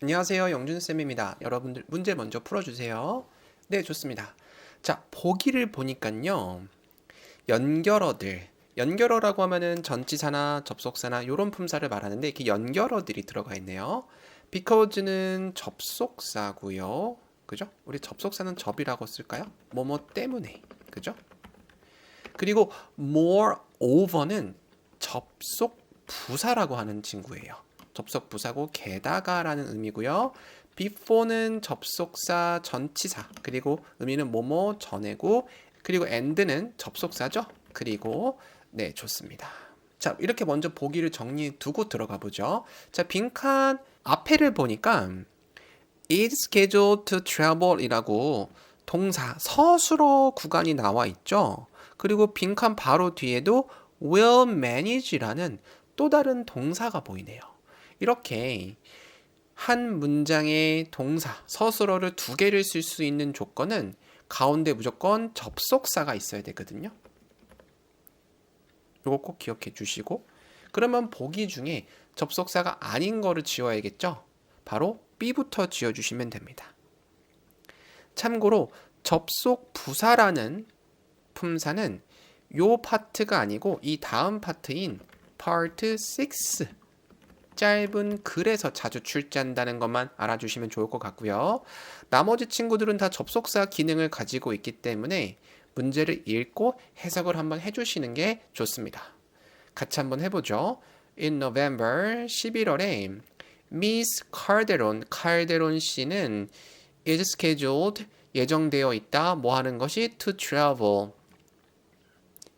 안녕하세요. 영준쌤입니다. 여러분들 문제 먼저 풀어주세요. 네, 좋습니다. 자, 보기를 보니까요. 연결어들. 연결어라고 하면은 전치사나 접속사나 이런 품사를 말하는데 이렇게 연결어들이 들어가 있네요. because는 접속사고요. 그죠? 우리 접속사는 접이라고 쓸까요? 뭐뭐 때문에. 그죠? 그리고 moreover는 접속 부사라고 하는 친구예요. 접속 부사고 게다가라는 의미고요. before는 접속사 전치사 그리고 의미는 뭐뭐 전에고 그리고 and는 접속사죠. 그리고 네, 좋습니다. 자, 이렇게 먼저 보기를 정리해 두고 들어가 보죠. 자, 빈칸 앞에를 보니까 is scheduled to travel 이라고 동사 서술어 구간이 나와 있죠. 그리고 빈칸 바로 뒤에도 will manage라는 또 다른 동사가 보이네요. 이렇게 한 문장의 동사, 서술어를 두 개를 쓸 수 있는 조건은 가운데 무조건 접속사가 있어야 되거든요. 이거 꼭 기억해 주시고 그러면 보기 중에 접속사가 아닌 거를 지워야겠죠? 바로 B부터 지어주시면 됩니다. 참고로 접속 부사라는 품사는 요 파트가 아니고 이 다음 파트인 Part 6 짧은 글에서 자주 출제한다는 것만 알아주시면 좋을 것 같고요. 나머지 친구들은 다 접속사 기능을 가지고 있기 때문에 문제를 읽고 해석을 한번 해주시는 게 좋습니다. 같이 한번 해보죠. In November 11월에 Miss 칼데론 씨는 is scheduled 예정되어 있다. 뭐 하는 것이 to travel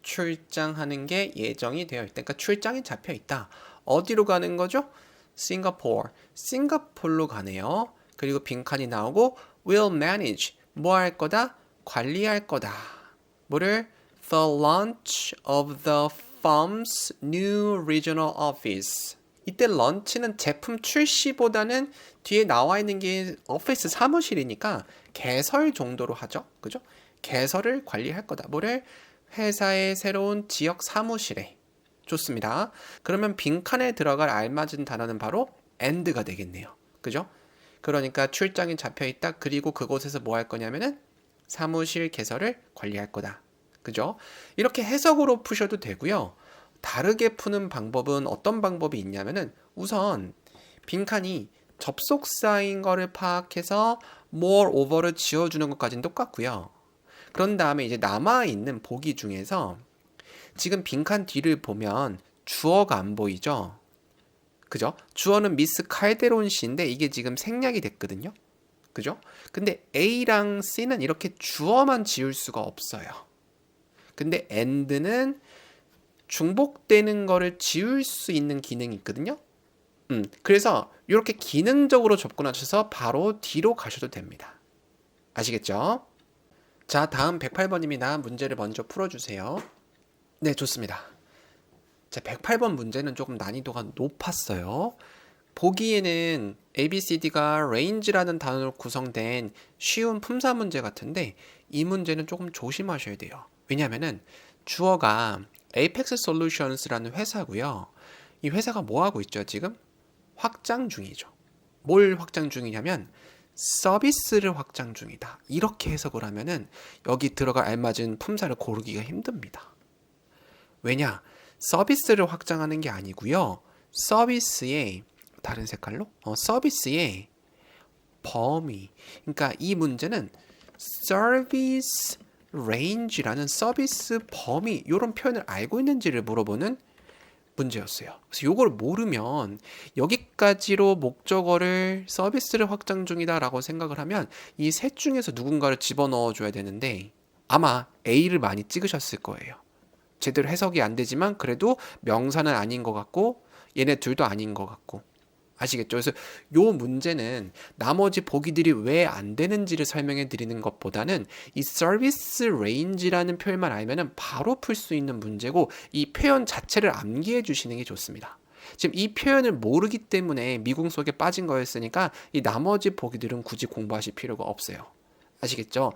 출장하는 게 예정이 되어 있다. 그러니까 출장이 잡혀 있다. 어디로 가는 거죠? 싱가포르로 가네요. 그리고 빈칸이 나오고 will manage 뭐 할 거다? 관리할 거다. 뭐를? The launch of the firm's new regional office. 이때 런치는 제품 출시보다는 뒤에 나와 있는 게 오피스 사무실이니까 개설 정도로 하죠. 그죠? 개설을 관리할 거다. 뭐를? 회사의 새로운 지역 사무실에. 좋습니다. 그러면 빈칸에 들어갈 알맞은 단어는 바로 and가 되겠네요. 그죠? 그러니까 출장이 잡혀 있다. 그리고 그곳에서 뭐 할 거냐면은 사무실 개설을 관리할 거다. 그죠? 이렇게 해석으로 푸셔도 되고요. 다르게 푸는 방법은 어떤 방법이 있냐면은 우선 빈칸이 접속사인 거를 파악해서 moreover를 지어주는 것까지는 똑같고요. 그런 다음에 이제 남아있는 보기 중에서 지금 빈칸 뒤를 보면 주어가 안 보이죠? 그죠? 주어는 미스 칼데론 씨인데 이게 지금 생략이 됐거든요. 그죠? 근데 A랑 C는 이렇게 주어만 지울 수가 없어요. 근데 and는 중복되는 거를 지울 수 있는 기능이 있거든요. 그래서 이렇게 기능적으로 접근하셔서 바로 뒤로 가셔도 됩니다. 아시겠죠? 자, 다음 108번입니다. 문제를 먼저 풀어주세요. 네, 좋습니다. 자, 108번 문제는 조금 난이도가 높았어요. 보기에는 ABCD가 range라는 단어로 구성된 쉬운 품사 문제 같은데 이 문제는 조금 조심하셔야 돼요. 왜냐하면은 주어가 Apex Solutions라는 회사고요. 이 회사가 뭐 하고 있죠, 지금? 확장 중이죠. 뭘 확장 중이냐면 서비스를 확장 중이다. 이렇게 해석을 하면은 여기 들어갈 알맞은 품사를 고르기가 힘듭니다. 왜냐? 서비스를 확장하는 게 아니고요. 서비스의 다른 색깔로? 서비스의 범위. 그러니까 이 문제는 서비스 레인지라는 서비스 범위 이런 표현을 알고 있는지를 물어보는 문제였어요. 그래서 이걸 모르면 여기까지로 목적어를 서비스를 확장 중이다라고 생각을 하면 이 셋 중에서 누군가를 집어넣어 줘야 되는데 아마 A를 많이 찍으셨을 거예요. 제대로 해석이 안 되지만 그래도 명사는 아닌 것 같고 얘네 둘도 아닌 것 같고 아시겠죠? 그래서 요 문제는 나머지 보기들이 왜 안 되는지를 설명해 드리는 것보다는 이 서비스 레인지라는 표현만 알면은 바로 풀 수 있는 문제고 이 표현 자체를 암기해 주시는 게 좋습니다. 지금 이 표현을 모르기 때문에 미궁 속에 빠진 거였으니까 이 나머지 보기들은 굳이 공부하실 필요가 없어요. 아시겠죠?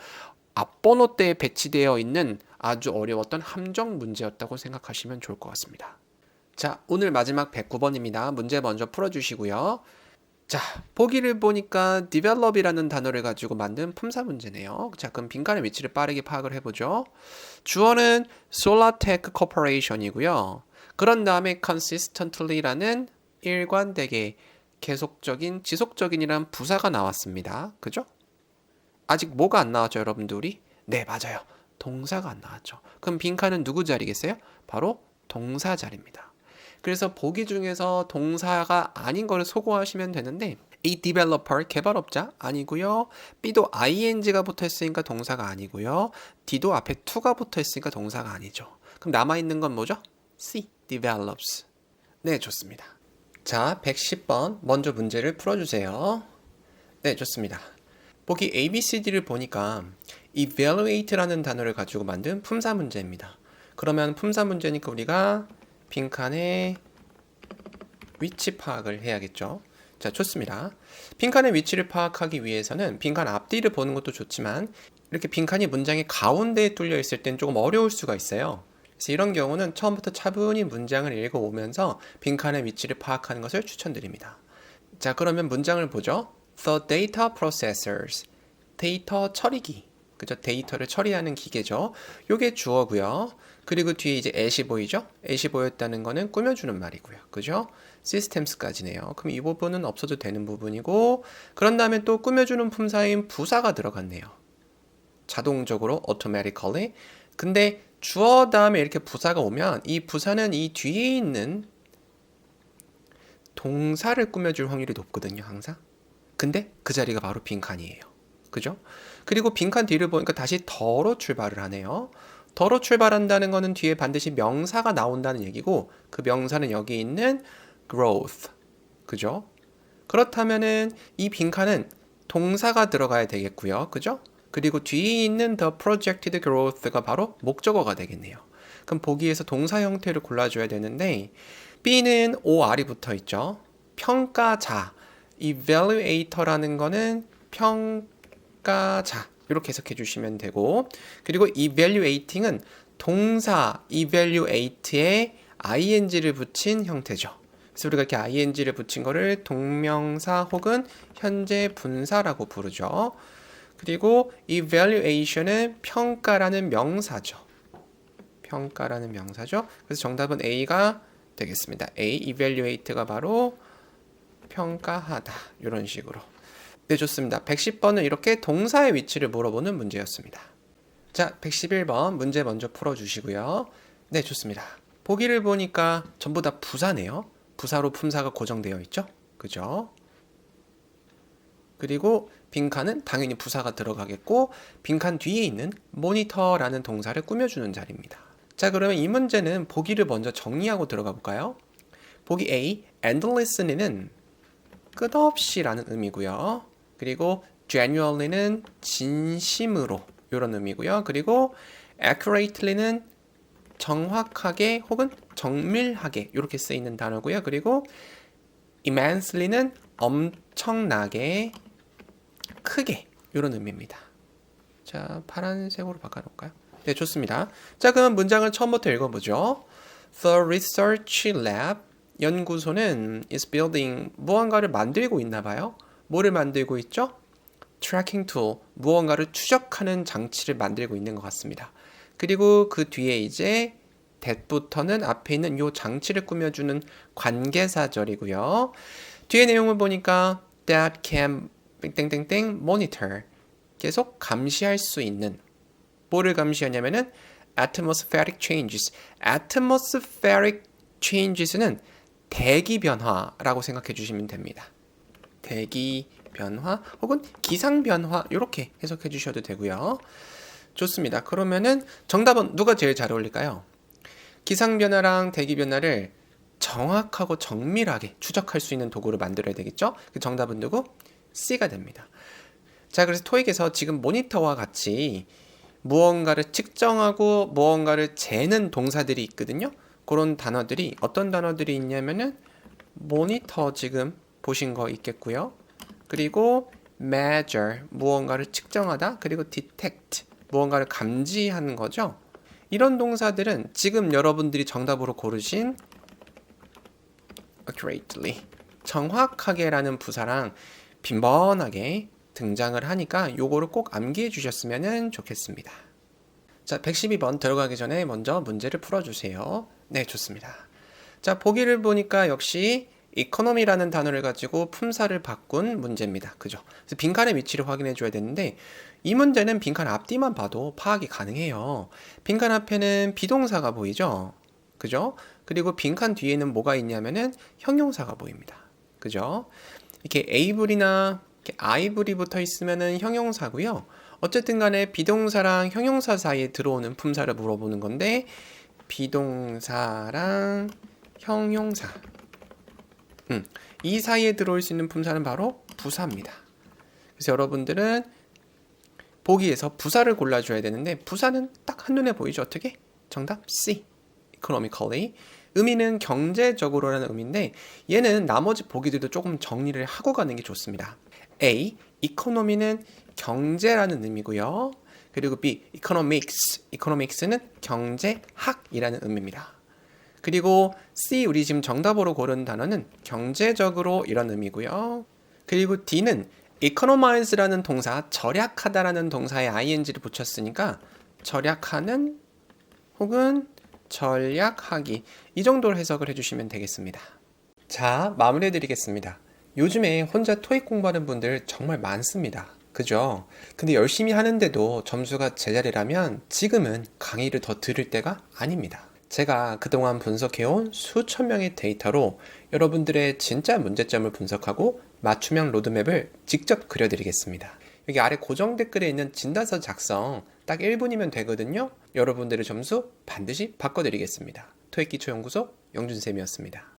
앞번호대에 배치되어 있는 아주 어려웠던 함정 문제였다고 생각하시면 좋을 것 같습니다. 자, 오늘 마지막 109번입니다. 문제 먼저 풀어주시고요. 자, 보기를 보니까 develop이라는 단어를 가지고 만든 품사 문제네요. 자, 그럼 빈칸의 위치를 빠르게 파악을 해보죠. 주어는 Solartech Corporation이고요. 그런 다음에 consistently라는 일관되게 계속적인 지속적인이란 부사가 나왔습니다. 그죠? 아직 뭐가 안 나왔죠, 여러분들이? 네, 맞아요. 동사가 안 나왔죠. 그럼 빈칸은 누구 자리겠어요? 바로 동사 자리입니다. 그래서 보기 중에서 동사가 아닌 거를 소거하시면 되는데 A developer, 개발업자 아니고요. B도 ing가 붙어 있으니까 동사가 아니고요. D도 앞에 to가 붙어 있으니까 동사가 아니죠. 그럼 남아있는 건 뭐죠? C, develops. 네, 좋습니다. 자, 110번 먼저 문제를 풀어주세요. 네, 좋습니다. 보기 A, B, C, D를 보니까 evaluate라는 단어를 가지고 만든 품사 문제입니다. 그러면 품사 문제니까 우리가 빈칸의 위치 파악을 해야겠죠. 자, 좋습니다. 빈칸의 위치를 파악하기 위해서는 빈칸 앞뒤를 보는 것도 좋지만 이렇게 빈칸이 문장의 가운데에 뚫려 있을 땐 조금 어려울 수가 있어요. 그래서 이런 경우는 처음부터 차분히 문장을 읽어오면서 빈칸의 위치를 파악하는 것을 추천드립니다. 자, 그러면 문장을 보죠. The data processors. 데이터 처리기. 그죠? 데이터를 처리하는 기계죠. 요게 주어고요. 그리고 뒤에 이제 at이 보이죠? at이 보였다는 거는 꾸며주는 말이고요. 그죠? systems까지네요. 그럼 이 부분은 없어도 되는 부분이고, 그런 다음에 또 꾸며주는 품사인 부사가 들어갔네요. 자동적으로 automatically. 근데 주어 다음에 이렇게 부사가 오면 이 부사는 이 뒤에 있는 동사를 꾸며줄 확률이 높거든요, 항상. 근데 그 자리가 바로 빈칸이에요. 그죠? 그리고 빈칸 뒤를 보니까 다시 더로 출발을 하네요. 더로 출발한다는 거는 뒤에 반드시 명사가 나온다는 얘기고 그 명사는 여기 있는 growth. 그죠? 그렇다면은 이 빈칸은 동사가 들어가야 되겠고요. 그죠? 그리고 뒤에 있는 the projected growth가 바로 목적어가 되겠네요. 그럼 보기에서 동사 형태를 골라줘야 되는데 B는 OR이 붙어 있죠. 평가자. evaluator라는 거는 평가자. 이렇게 해석해 주시면 되고, 그리고 evaluating은 동사 evaluate에 ing를 붙인 형태죠. 그래서 우리가 이렇게 ing를 붙인 거를 동명사 혹은 현재 분사라고 부르죠. 그리고 evaluation은 평가라는 명사죠. 평가라는 명사죠. 그래서 정답은 A가 되겠습니다. A, evaluate가 바로 평가하다. 이런 식으로. 네, 좋습니다. 110번은 이렇게 동사의 위치를 물어보는 문제였습니다. 자, 111번 문제 먼저 풀어주시고요. 네, 좋습니다. 보기를 보니까 전부 다 부사네요. 부사로 품사가 고정되어 있죠? 그죠? 그리고 빈칸은 당연히 부사가 들어가겠고 빈칸 뒤에 있는 모니터라는 동사를 꾸며주는 자리입니다. 자, 그러면 이 문제는 보기를 먼저 정리하고 들어가 볼까요? 보기 A, endlessly는 끝없이라는 의미고요. 그리고 genuinely는 진심으로 이런 의미고요. 그리고 accurately는 정확하게 혹은 정밀하게 이렇게 쓰이는 단어고요. 그리고 immensely는 엄청나게 크게 이런 의미입니다. 자, 파란색으로 바꿔놓을까요? 네, 좋습니다. 자, 그럼 문장을 처음부터 읽어보죠. The research lab 연구소는 is building 무언가를 만들고 있나 봐요. 뭐를 만들고 있죠? tracking tool 무언가를 추적하는 장치를 만들고 있는 것 같습니다. 그리고 그 뒤에 이제 that부터는 앞에 있는 요 장치를 꾸며주는 관계사절이고요. 뒤에 내용을 보니까 that can 땡땡땡 monitor 계속 감시할 수 있는 뭐를 감시하냐면은 atmospheric changes. atmospheric changes는 대기 변화라고 생각해 주시면 됩니다. 대기 변화 혹은 기상 변화 이렇게 해석해 주셔도 되고요. 좋습니다. 그러면은 정답은 누가 제일 잘 어울릴까요? 기상 변화랑 대기 변화를 정확하고 정밀하게 추적할 수 있는 도구를 만들어야 되겠죠? 그 정답은 누구? C가 됩니다. 자, 그래서 토익에서 지금 모니터와 같이 무언가를 측정하고 무언가를 재는 동사들이 있거든요. 그런 단어들이 어떤 단어들이 있냐면은 모니터 지금 보신 거 있겠고요. 그리고 measure 무언가를 측정하다. 그리고 detect 무언가를 감지하는 거죠. 이런 동사들은 지금 여러분들이 정답으로 고르신 accurately 정확하게라는 부사랑 빈번하게 등장을 하니까 요거를 꼭 암기해 주셨으면 좋겠습니다. 자, 112번 들어가기 전에 먼저 문제를 풀어주세요. 네, 좋습니다. 자, 보기를 보니까 역시 economy라는 단어를 가지고 품사를 바꾼 문제입니다. 그죠? 그래서 빈칸의 위치를 확인해 줘야 되는데 이 문제는 빈칸 앞뒤만 봐도 파악이 가능해요. 빈칸 앞에는 비동사가 보이죠? 그죠? 그리고 빈칸 뒤에는 뭐가 있냐면은 형용사가 보입니다. 그죠? 이렇게 able이나 i블이 붙어 있으면은 형용사고요. 어쨌든 간에 비동사랑 형용사 사이에 들어오는 품사를 물어보는 건데 비동사랑 형용사 이 사이에 들어올 수 있는 품사는 바로 부사입니다. 그래서 여러분들은 보기에서 부사를 골라줘야 되는데 부사는 딱 한눈에 보이죠? 어떻게? 정답 C. economically. 의미는 경제적으로라는 의미인데 얘는 나머지 보기들도 조금 정리를 하고 가는 게 좋습니다. A. economy는 경제라는 의미고요. 그리고 B. economics. economics는 경제학이라는 의미입니다. 그리고 C. 우리 지금 정답으로 고른 단어는 경제적으로 이런 의미고요. 그리고 D는 economize라는 동사, 절약하다라는 동사에 ing를 붙였으니까 절약하는 혹은 전략하기 이 정도로 해석을 해주시면 되겠습니다. 자, 마무리해 드리겠습니다. 요즘에 혼자 토익 공부하는 분들 정말 많습니다. 그죠? 근데 열심히 하는데도 점수가 제자리라면 지금은 강의를 더 들을 때가 아닙니다. 제가 그동안 분석해온 수천 명의 데이터로 여러분들의 진짜 문제점을 분석하고 맞춤형 로드맵을 직접 그려드리겠습니다. 여기 아래 고정 댓글에 있는 진단서 작성 딱 1분이면 되거든요. 여러분들의 점수 반드시 바꿔드리겠습니다. 토익기초연구소 영준쌤이었습니다.